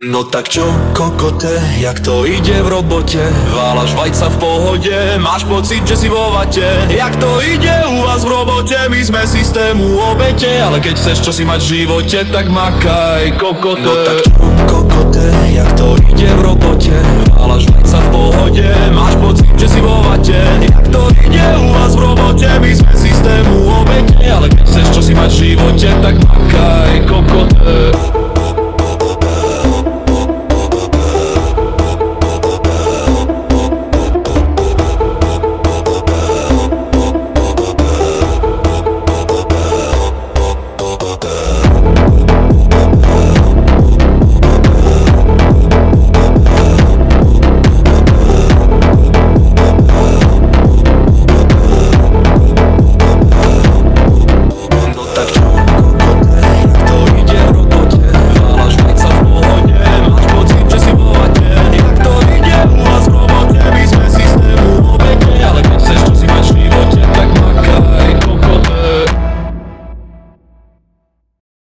No tak čo, kokote, jak to ide v robote? Válaš vajca v pohode, máš pocit, že si vo vate. Jak to ide u vás v robote, my sme systému obete. Ale keď chceš čo si mať v živote, tak makaj, kokote. No tak čo, kokote, jak to ide v robote? Válaš vajca v pohode, máš pocit, že si vo vate. Jak to ide u vás v robote, my sme systému obete. Ale keď chceš čo si mať v živote, tak makaj, kokote.